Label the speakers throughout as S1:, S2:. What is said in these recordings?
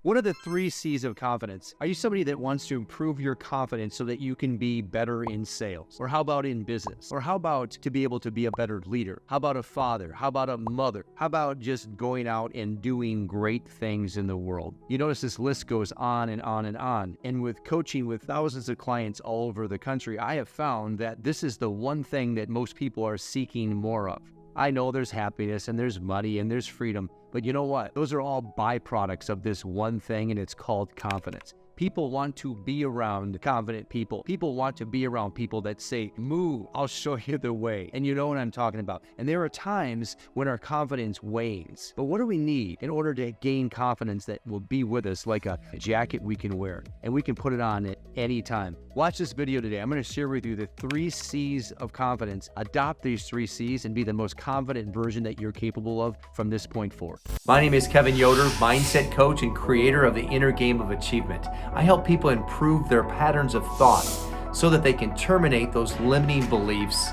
S1: What are the 3 C's of confidence? Are you somebody that wants to improve your confidence so that you can be better in sales? Or how about in business? Or how about to be able to be a better leader? How about a father? How about a mother? How about just going out and doing great things in the world? You notice this list goes on and on and on. And with coaching with thousands of clients all over the country, I have found that this is the one thing that most people are seeking more of. I know there's happiness and there's money and there's freedom, but you know what? Those are all byproducts of this one thing, and it's called confidence. People want to be around confident people. People want to be around people that say, move, I'll show you the way. And you know what I'm talking about. And there are times when our confidence wanes. But what do we need in order to gain confidence that will be with us, like a jacket we can wear and we can put it on at any time? Watch this video today. I'm going to share with you the 3 C's of confidence. Adopt these 3 C's and be the most confident version that you're capable of from this point forward.
S2: My name is Kevin Yoder, mindset coach and creator of the Inner Game of Achievement. I help people improve their patterns of thought so that they can terminate those limiting beliefs,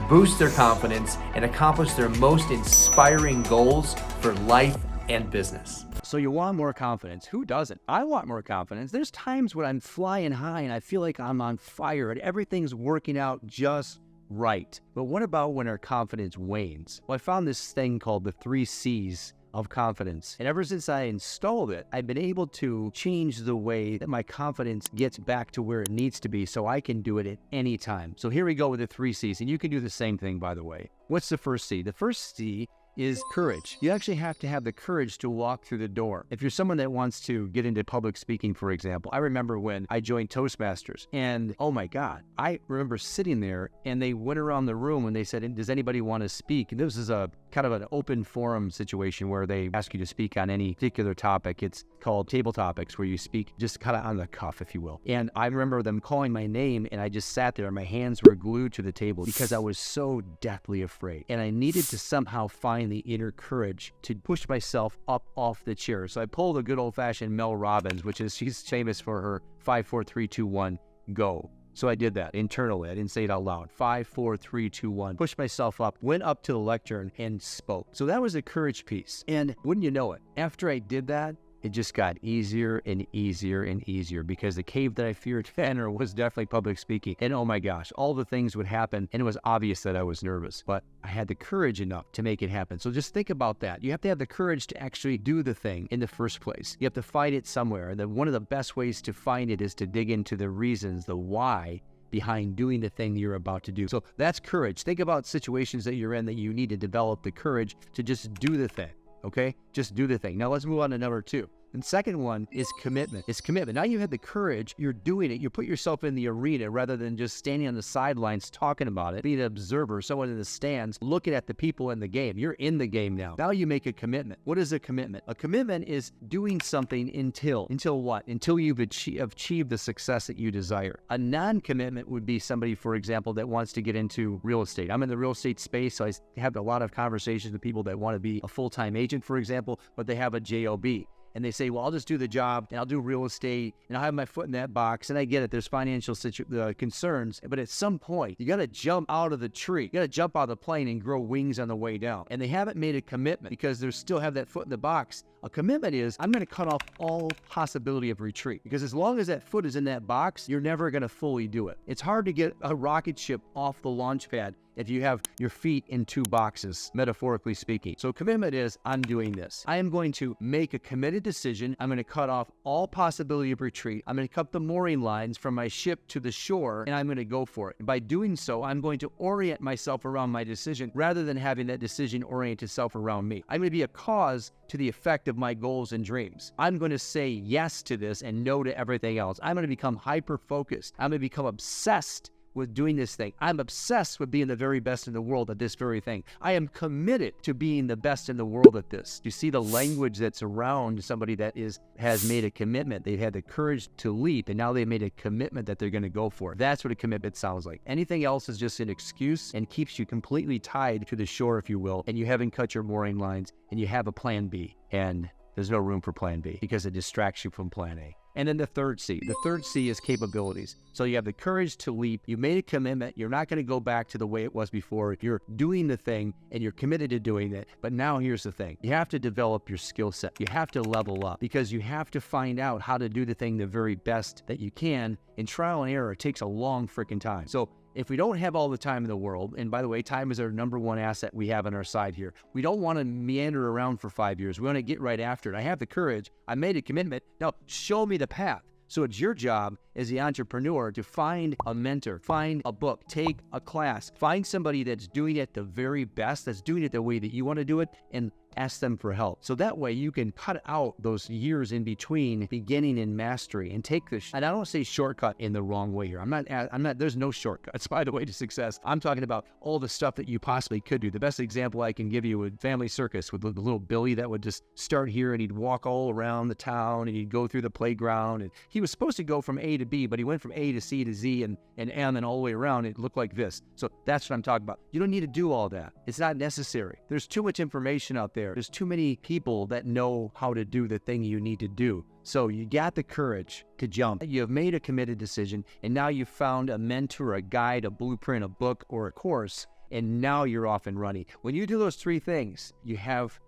S2: boost their confidence, and accomplish their most inspiring goals for life and business.
S1: So you want more confidence. Who doesn't? I want more confidence. There's times when I'm flying high and I feel like I'm on fire and everything's working out just right. But what about when our confidence wanes? Well, I found this thing called the 3 C's of confidence. And ever since I installed it, I've been able to change the way that my confidence gets back to where it needs to be so I can do it at any time. So here we go with the 3 C's, and you can do the same thing, by the way. What's the first C? The first C is courage. You actually have to have the courage to walk through the door. If you're someone that wants to get into public speaking, for example, I remember when I joined Toastmasters, and oh my God, I remember sitting there and they went around the room and they said, does anybody want to speak? And this is a kind of an open forum situation where they ask you to speak on any particular topic. It's called table topics, where you speak just kind of on the cuff, if you will. And I remember them calling my name and I just sat there and my hands were glued to the table because I was so deathly afraid. And I needed to somehow find the inner courage to push myself up off the chair. So I pulled a good old-fashioned Mel Robbins, she's famous for her 5, 4, 3, 2, 1, go. So I did that internally. I didn't say it out loud. 5, 4, 3, 2, 1. Pushed myself up, went up to the lectern and spoke. So that was a courage piece. And wouldn't you know it, after I did that, it just got easier and easier and easier, because the cave that I feared then was definitely public speaking. And oh my gosh, all the things would happen and it was obvious that I was nervous, but I had the courage enough to make it happen. So just think about that. You have to have the courage to actually do the thing in the first place. You have to find it somewhere. And then one of the best ways to find it is to dig into the reasons, the why behind doing the thing you're about to do. So that's courage. Think about situations that you're in that you need to develop the courage to just do the thing. Okay? Just do the thing. Now let's move on to number 2. And second one is commitment. It's commitment. Now you have the courage, you're doing it, you put yourself in the arena rather than just standing on the sidelines talking about it, being an observer, someone in the stands, looking at the people in the game. You're in the game now. Now you make a commitment. What is a commitment? A commitment is doing something until what? Until you've achieved the success that you desire. A non-commitment would be somebody, for example, that wants to get into real estate. I'm in the real estate space, so I have a lot of conversations with people that want to be a full-time agent, for example, but they have a job. And they say, well, I'll just do the job and I'll do real estate and I'll have my foot in that box. And I get it. There's financial concerns. But at some point, you got to jump out of the tree. You got to jump out of the plane and grow wings on the way down. And they haven't made a commitment because they still have that foot in the box. A commitment is, I'm going to cut off all possibility of retreat, because as long as that foot is in that box, you're never going to fully do it. It's hard to get a rocket ship off the launch pad if you have your feet in 2 boxes, metaphorically speaking. So commitment is, I'm doing this. I am going to make a committed decision. I'm going to cut off all possibility of retreat. I'm going to cut the mooring lines from my ship to the shore, and I'm going to go for it. And by doing so, I'm going to orient myself around my decision rather than having that decision orient itself around me. I'm going to be a cause to the effect of my goals and dreams. I'm going to say yes to this and no to everything else. I'm going to become hyper-focused. I'm going to become obsessed with doing this thing. I'm obsessed with being the very best in the world at this very thing. I am committed to being the best in the world at this. You see the language that's around somebody that has made a commitment. They've had the courage to leap, and now they've made a commitment that they're going to go for. That's what a commitment sounds like. Anything else is just an excuse and keeps you completely tied to the shore, if you will, and you haven't cut your mooring lines, and you have a plan B, and there's no room for plan B because it distracts you from plan A. And then the third C. The third C is capabilities. So you have the courage to leap. You made a commitment. You're not going to go back to the way it was before. You're doing the thing and you're committed to doing it. But now here's the thing. You have to develop your skill set. You have to level up because you have to find out how to do the thing the very best that you can. And trial and error takes a long freaking time. So if we don't have all the time in the world, and by the way, time is our number one asset we have on our side here. We don't want to meander around for 5 years. We want to get right after it. I have the courage. I made a commitment. Now show me the path. So it's your job as the entrepreneur to find a mentor, find a book, take a class, find somebody that's doing it the very best, that's doing it the way that you want to do it, and ask them for help. So that way you can cut out those years in between beginning and mastery and take this. And I don't say shortcut in the wrong way here. I'm not, there's no shortcuts, by the way, to success. I'm talking about all the stuff that you possibly could do. The best example I can give you would Family Circus with the little Billy that would just start here and he'd walk all around the town and he'd go through the playground. And he was supposed to go from A to B, but he went from A to C to Z and M and all the way around. It looked like this. So that's what I'm talking about. You don't need to do all that. It's not necessary. There's too much information out there. There's too many people that know how to do the thing you need to do. So you got the courage to jump. You have made a committed decision, and now you've found a mentor, a guide, a blueprint, a book, or a course, and now you're off and running. When you do those three things, you have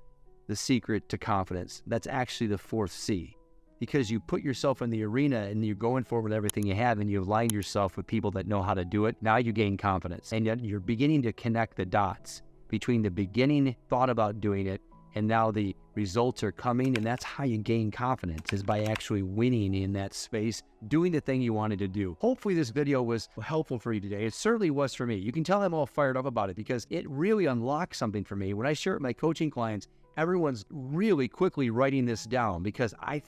S1: the secret to confidence. That's actually the fourth C. Because you put yourself in the arena and you're going forward with everything you have and you've aligned yourself with people that know how to do it. Now you gain confidence, and yet you're beginning to connect the dots between the beginning thought about doing it and now the results are coming, and that's how you gain confidence, is by actually winning in that space, doing the thing you wanted to do. Hopefully this video was helpful for you today. It certainly was for me. You can tell I'm all fired up about it because it really unlocked something for me. When I share it with my coaching clients, everyone's really quickly writing this down because I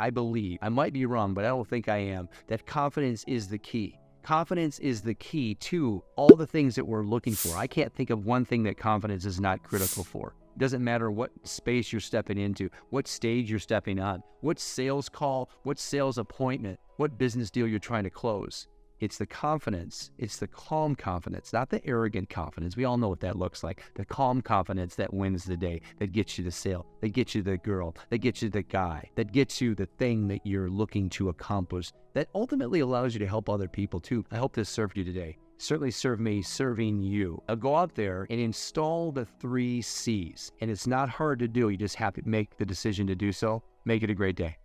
S1: believe, I might be wrong, but I don't think I am, that confidence is the key. Confidence is the key to all the things that we're looking for. I can't think of one thing that confidence is not critical for. It doesn't matter what space you're stepping into, what stage you're stepping on, what sales call, what sales appointment, what business deal you're trying to close. It's the confidence. It's the calm confidence, not the arrogant confidence. We all know what that looks like. The calm confidence that wins the day, that gets you the sale, that gets you the girl, that gets you the guy, that gets you the thing that you're looking to accomplish, that ultimately allows you to help other people too. I hope this served you today. Certainly served me serving you. Now go out there and install the 3 C's. And it's not hard to do. You just have to make the decision to do so. Make it a great day.